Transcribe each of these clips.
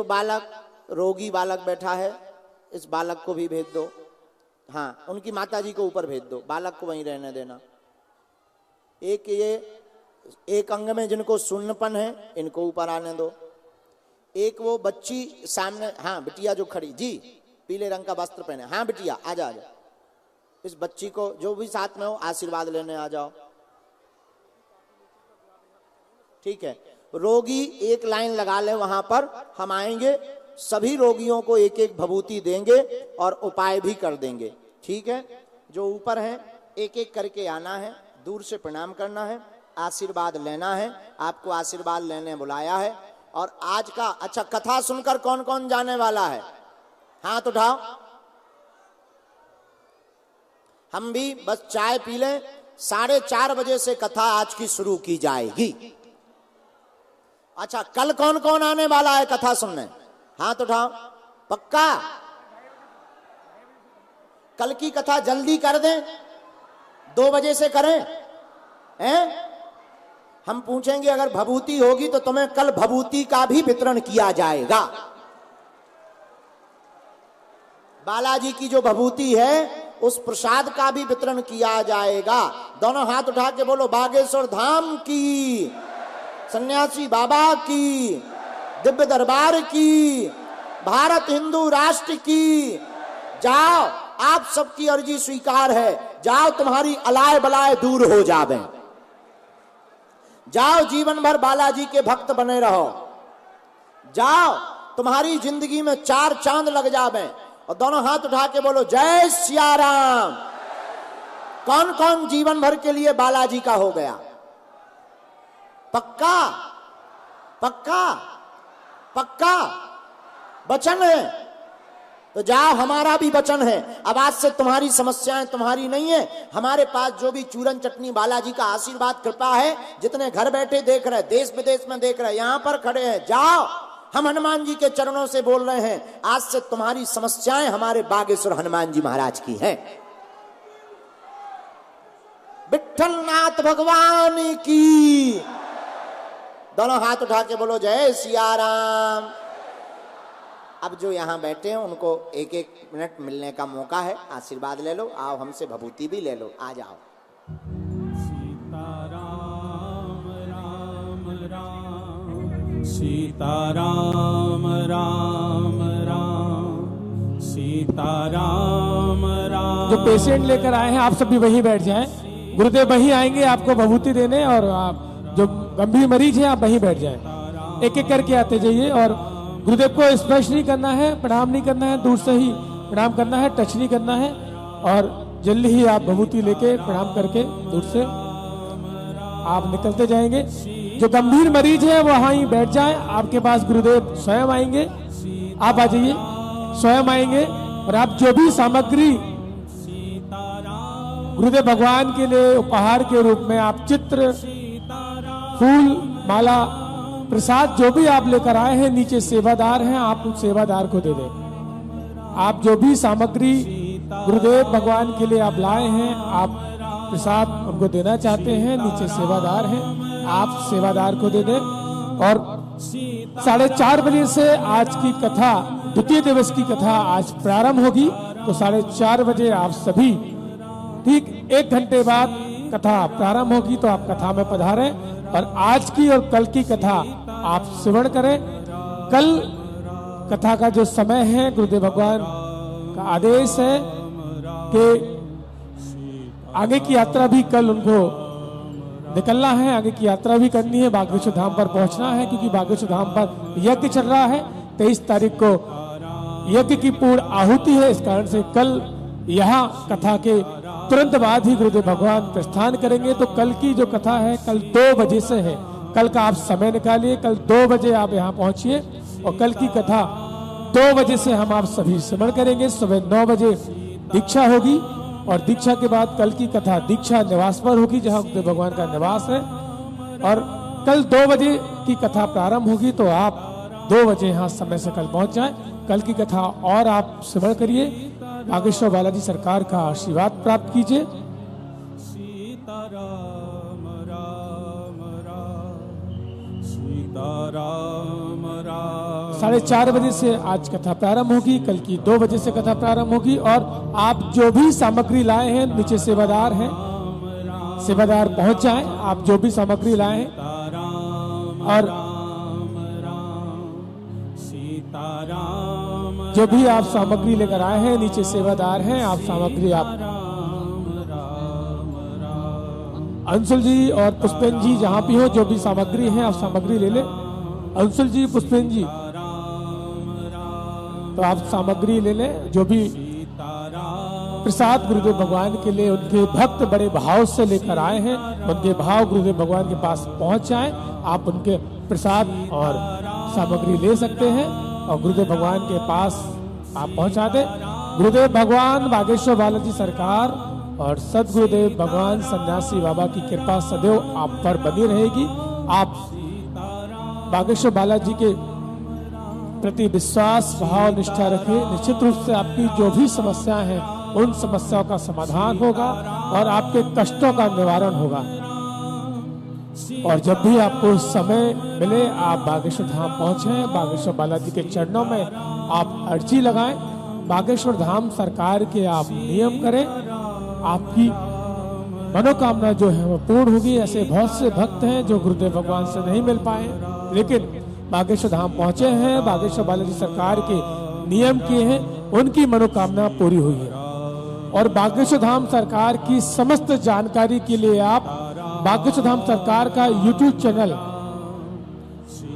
जो बालक रोगी बालक बैठा है, इस बालक को भी भेज दो। हाँ, उनकी माताजी को ऊपर भेज दो, बालक को वहीं रहने देना। एक ये एक अंग में जिनको शून्यपन है, इनको ऊपर आने दो। एक वो बच्ची सामने, हाँ बिटिया जो खड़ी, जी पीले रंग का वस्त्र पहने, हाँ बिटिया आजा आजा। इस बच्ची को जो भी साथ में हो आशीर्वाद लेने आ जाओ। ठीक है, रोगी एक लाइन लगा ले, वहां पर हम आएंगे, सभी रोगियों को एक एक भभूति देंगे और उपाय भी कर देंगे। ठीक है, जो ऊपर है एक एक करके आना है, दूर से प्रणाम करना है, आशीर्वाद लेना है। आपको आशीर्वाद लेने बुलाया है। और आज का अच्छा कथा सुनकर कौन कौन जाने वाला है, हाथ उठाओ। हम भी बस चाय पी लें, 4:30 बजे से कथा आज की शुरू की जाएगी। अच्छा, कल कौन कौन आने वाला है कथा सुनने, हाथ उठाओ। पक्का? कल की कथा जल्दी कर दें, 2 बजे से करें हैं? हम पूछेंगे अगर भभूति होगी तो तुम्हें कल भभूति का भी वितरण किया जाएगा। बालाजी की जो भभूति है उस प्रसाद का भी वितरण किया जाएगा। दोनों हाथ उठा के बोलो, बागेश्वर धाम की, सन्यासी बाबा की, दिव्य दरबार की, भारत हिंदू राष्ट्र की। जाओ, आप सबकी अर्जी स्वीकार है। जाओ, तुम्हारी अलाय बलाय दूर हो जावे। जाओ, जीवन भर बालाजी के भक्त बने रहो। जाओ, तुम्हारी जिंदगी में 4 चांद लग जावे। और दोनों हाथ उठा के बोलो, जय सिया राम। कौन कौन जीवन भर के लिए बालाजी का हो गया? पक्का? पक्का? पक्का वचन है तो जाओ, हमारा भी वचन है। अब आज से तुम्हारी समस्याएं तुम्हारी नहीं है, हमारे पास जो भी चूरन चटनी बालाजी का आशीर्वाद कृपा है, जितने घर बैठे देख रहे, देश विदेश में देख रहे, यहां पर खड़े हैं, जाओ, हम हनुमान जी के चरणों से बोल रहे हैं, आज से तुम्हारी समस्याएं हमारे बागेश्वर हनुमान जी महाराज की हैं। विठ्ठल नाथ भगवान की। दोनों हाथ उठा के बोलो, जय सिया राम। अब जो यहां बैठे हैं उनको 1-1 मिनट मिलने का मौका है, आशीर्वाद ले लो। आओ, हमसे भभूति भी ले लो, आ जाओ। सीताराम राम राम, सीताराम राम। जो पेशेंट लेकर आए हैं आप सब भी वहीं बैठ जाएं। गुरुदेव वहीं आएंगे आपको भभूति देने, और आप जो गंभीर मरीज हैं आप वहीं बैठ जाएं। एक एक करके आते जाइए। और गुरुदेव को स्पर्श नहीं करना है, प्रणाम नहीं करना है, दूर से ही प्रणाम करना है, टच नहीं करना है। और जल्दी ही आप भभूति लेके प्रणाम करके दूर से आप निकलते जाएंगे। जो गंभीर मरीज है वो वहां ही बैठ जाएं, आपके पास गुरुदेव स्वयं आएंगे। आप आ जाइए, स्वयं आएंगे। और आप जो भी सामग्री गुरुदेव भगवान के लिए उपहार के रूप में आप चित्र, फूल, माला, प्रसाद जो भी आप लेकर आए हैं, नीचे सेवादार हैं, आप उस सेवादार को दे दें। आप जो भी सामग्री गुरुदेव भगवान के लिए आप लाए हैं, आप प्रसाद उनको देना चाहते हैं, नीचे सेवादार हैं, आप सेवादार को दे दें। और 4:30 बजे से आज की कथा, द्वितीय दिवस की कथा आज प्रारंभ होगी। तो 4:30 बजे आप सभी, ठीक 1 घंटे बाद कथा प्रारंभ होगी, तो आप कथा में पधारें। और आज की और कल की कथा आप श्रवण करें। कल कथा का जो समय है, गुरुदेव भगवान का आदेश है कि आगे की यात्रा भी कल उनको निकलना है, आगे की यात्रा भी करनी है, बागेश्वर धाम पर पहुंचना है, क्योंकि बागेश्वर धाम पर यज्ञ चल रहा है। 23 तारीख को यज्ञ की पूर्ण आहुति है। इस कारण से कल यहाँ कथा के तुरंत बाद ही गुरुदेव भगवान प्रस्थान करेंगे। तो कल की जो कथा है कल 2 बजे से है। कल का आप समय निकालिए, कल 2 बजे आप यहाँ पहुंचिए। और कल की कथा 2 बजे से हम आप सभी श्रवण करेंगे। सुबह 9 बजे दीक्षा होगी, और दीक्षा के बाद कल की कथा दीक्षा निवास पर होगी, जहाँ गुरुदेव भगवान का निवास है। और कल 2 बजे की कथा प्रारंभ होगी, तो आप 2 बजे यहाँ समय से कल पहुंच जाएं। कल की कथा और आप श्रवण करिए, बागेश्वर बालाजी सरकार का आशीर्वाद प्राप्त कीजिए। सीताराम राम राम, सीताराम राम। 4:30 बजे से आज कथा प्रारंभ होगी, कल की 2 बजे से कथा प्रारंभ होगी। और आप जो भी सामग्री लाए हैं, नीचे सेवादार हैं, सेवादार पहुंच जाएं, आप जो भी सामग्री लाए हैं। और जो भी आप सामग्री लेकर आए हैं, नीचे सेवादार हैं, आप सामग्री आप अंशुल जी और पुष्पेन जी जहां भी हो, जो भी सामग्री है आप सामग्री ले लें। अंशुल जी, पुष्पेन जी, तो आप सामग्री ले लें। जो भी प्रसाद गुरुदेव भगवान के लिए उनके भक्त बड़े भाव से लेकर आए हैं, उनके भाव गुरुदेव भगवान के पास पहुंच जाएं। आप उनके प्रसाद और सामग्री ले सकते हैं और गुरुदेव भगवान के पास आप पहुंचा दें। गुरुदेव भगवान बागेश्वर बालाजी सरकार और सदगुरुदेव भगवान सन्यासी बाबा की कृपा सदैव आप पर बनी रहेगी। आप बागेश्वर बालाजी के प्रति विश्वास, भाव, निष्ठा रखिए। निश्चित रूप से आपकी जो भी समस्याएं हैं, उन समस्याओं का समाधान होगा और आपके कष्टों का निवारण होगा। और जब भी आपको समय मिले, आप बागेश्वर धाम पहुंचे, बागेश्वर बालाजी के चरणों में आप अर्जी लगाएं, बागेश्वर धाम सरकार के आप नियम करें, आपकी मनोकामना जो है वो पूर्ण होगी। ऐसे बहुत से भक्त हैं जो गुरुदेव भगवान से नहीं मिल पाए, लेकिन बागेश्वर धाम पहुंचे हैं, बागेश्वर बालाजी सरकार के नियम किए हैं, उनकी मनोकामना पूरी हुई है। और बागेश्वर धाम सरकार की समस्त जानकारी के लिए आप बागेश्वर धाम सरकार का YouTube चैनल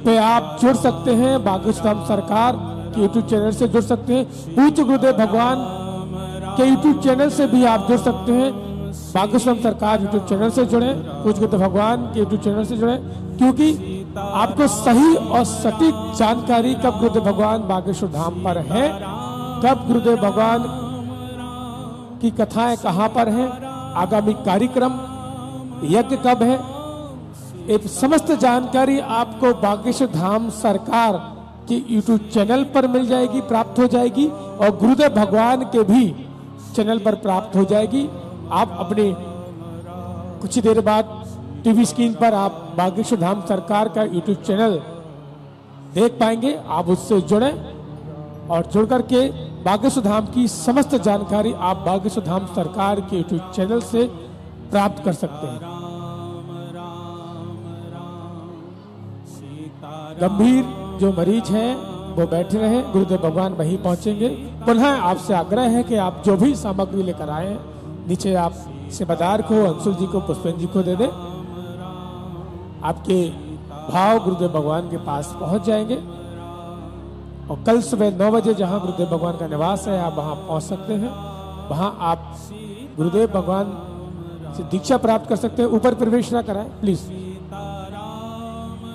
पे आप जुड़ सकते हैं। बागेश्वर धाम सरकार के YouTube चैनल से जुड़ सकते हैं। पूज्य गुरुदेव भगवान के YouTube चैनल से भी आप जुड़ सकते हैं। बागेश्वर धाम सरकार YouTube चैनल से जुड़े, पूज्य गुरुदेव भगवान के YouTube चैनल से जुड़े, क्योंकि आपको सही और सटीक जानकारी कब गुरुदेव भगवान बागेश्वर धाम पर है, कब गुरुदेव भगवान की कथाएं कहां पर हैं, आगामी कार्यक्रम यज्ञ कब है, एक समस्त जानकारी आपको बागेश्वर धाम सरकार के YouTube चैनल पर मिल जाएगी, प्राप्त हो जाएगी। और गुरुदेव भगवान के भी चैनल पर प्राप्त हो जाएगी। आप अपने कुछ ही देर बाद टीवी स्क्रीन पर आप बागेश्वर धाम सरकार का YouTube चैनल देख पाएंगे। आप उससे जुड़े और जुड़ करके बागेश्वर धाम की समस्त जानकारी आप बागेश्वर धाम सरकार के YouTube चैनल से प्राप्त कर सकते हैं। गंभीर जो मरीज हैं वो बैठे रहे, गुरुदेव भगवान वहीं पहुंचेंगे। पुनः आपसे आग्रह है कि आप जो भी सामग्री लेकर आए हैं, नीचे आप सेवादार को, अंशुल जी को, पुष्पेन जी को दे दें। आपके भाव गुरुदेव भगवान के पास पहुंच जाएंगे। और कल सुबह 9 बजे जहां गुरुदेव भगवान का निवास है, आप वहां पहुंच सकते हैं। वहां आप गुरुदेव भगवान से दीक्षा प्राप्त कर सकते हैं। ऊपर प्रवेश ना कराएं प्लीज,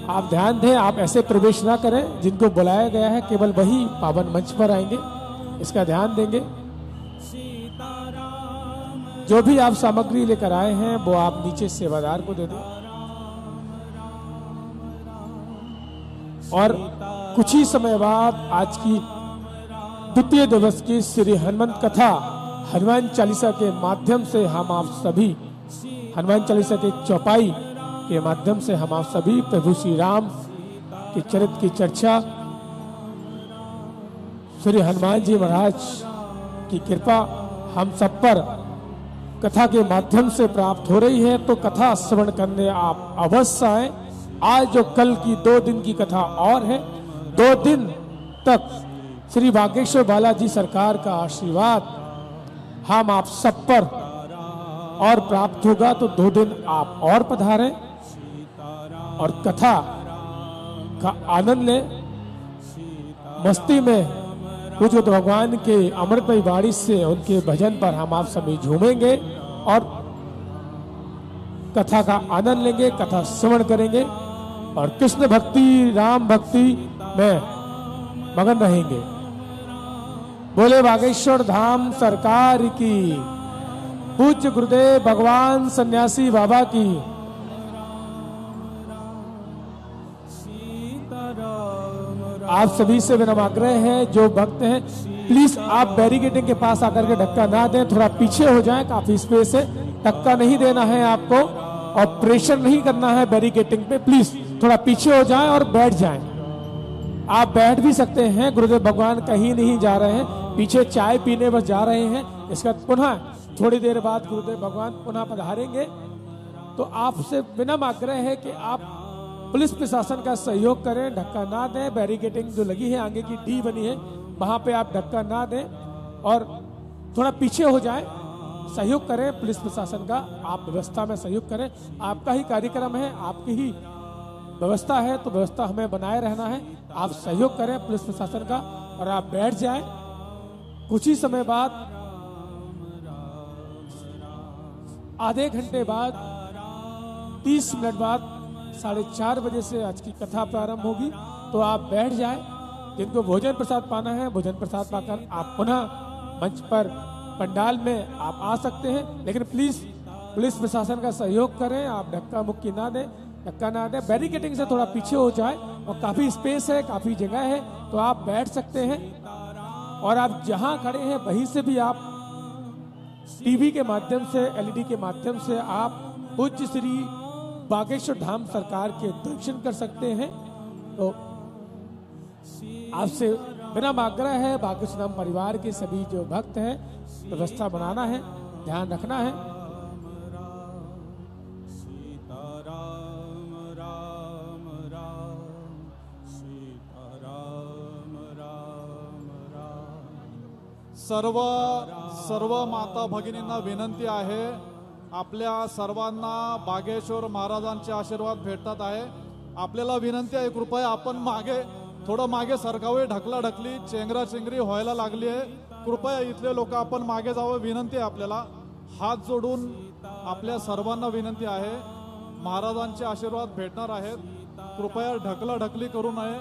आप ध्यान दें, आप ऐसे प्रवेश ना करें। जिनको बुलाया गया है केवल वही पावन मंच पर आएंगे, इसका ध्यान देंगे। जो भी आप सामग्री लेकर आए हैं वो आप नीचे सेवादार को दे दें। और कुछ ही समय बाद आज की द्वितीय दिवस की श्री हनुमंत कथा हनुमान चालीसा के माध्यम से हम आप सभी, हनुमान चालीसा के चौपाई के माध्यम से हम आप सभी प्रभु श्री राम के चरित्र की चर्चा, श्री हनुमान जी महाराज की कृपा हम सब पर कथा के माध्यम से प्राप्त हो रही है। तो कथा श्रवण करने आप अवश्य आए। आज जो कल की 2 दिन की कथा और है, 2 दिन तक श्री बागेश्वर बालाजी सरकार का आशीर्वाद हम आप सब पर और प्राप्त होगा। तो 2 दिन आप और पधारें और कथा का आनंद लें। मस्ती में पूज्य भगवान के अमृतमयी वाणी से उनके भजन पर हम आप सभी झूमेंगे और कथा का आनंद लेंगे, कथा श्रवण करेंगे और कृष्ण भक्ति, राम भक्ति में मगन रहेंगे। बोले बागेश्वर धाम सरकार की, पूज्य गुरुदेव भगवान सन्यासी बाबा की। आप सभी से विनम्र आग्रह है, जो भक्त हैं प्लीज आप बैरिकेडिंग के पास आकर के धक्का ना दें, थोड़ा पीछे हो जाएं, काफी स्पेस है। धक्का नहीं देना है आपको और प्रेशर नहीं करना है बैरिकेडिंग पे, प्लीज थोड़ा पीछे हो जाएं और बैठ जाएं। आप बैठ भी सकते हैं। गुरुदेव भगवान कहीं नहीं जा रहे हैं, पीछे चाय पीने बस जा रहे हैं। इसका पुनः थोड़ी देर बाद गुरुदेव भगवान पुनः पधारेंगे। तो आपसे विनम्र आग्रह है कि आप पुलिस प्रशासन का सहयोग करें, धक्का ना दें। बैरिकेडिंग जो लगी है, आगे की डी बनी है, वहां पे आप धक्का ना दें और थोड़ा पीछे हो जाएं। सहयोग करें पुलिस प्रशासन का, आप व्यवस्था में सहयोग करें। आपका ही कार्यक्रम है, आपकी ही व्यवस्था है, तो व्यवस्था हमें बनाए रहना है। आप सहयोग करें पुलिस प्रशासन का और आप बैठ जाएं। कुछ ही समय बाद, आधे घंटे बाद, 30 मिनट बाद 4:30 बजे से आज की कथा प्रारंभ होगी। तो आप बैठ जाएं। जिनको भोजन प्रसाद पाना है, भोजन प्रसाद पाकर आप पुनः मंच पर पंडाल में आप आ सकते हैं। लेकिन प्लीज पुलिस प्रशासन का सहयोग करें, आप धक्का मुक्की ना दें, धक्का ना दें। बैरिकेडिंग से थोड़ा पीछे हो जाए और काफी स्पेस है, काफी जगह है, तो आप बैठ सकते हैं। और आप जहां खड़े हैं वहीं से भी आप टीवी के माध्यम से, एलईडी के माध्यम से आप पूज्य श्री बागेश्वर धाम सरकार के दर्शन कर सकते हैं। तो आपसे बिना आग्रह है, बागेश्वर धाम परिवार के सभी जो भक्त हैं, व्यवस्था बनाना है, ध्यान रखना है। सर्व माता भगिनींना विनंती आहे, आपल्या सर्वांना बागेश्वर महाराजांचे आशीर्वाद भेटतात आहे। आपल्याला विनंती आहे, कृपया आपण थोडं मागे सरकावे, ढकलाढकली चेंगराचेंगरी व्हायला लागली आहे। कृपया इथले लोक आपण मागे जावं, विनंती आहे आपल्याला। हात जोडून आपल्या सर्वांना विनंती आहे, महाराजांचे आशीर्वाद भेटणार आहेत, कृपया ढकलाढकली करू नये।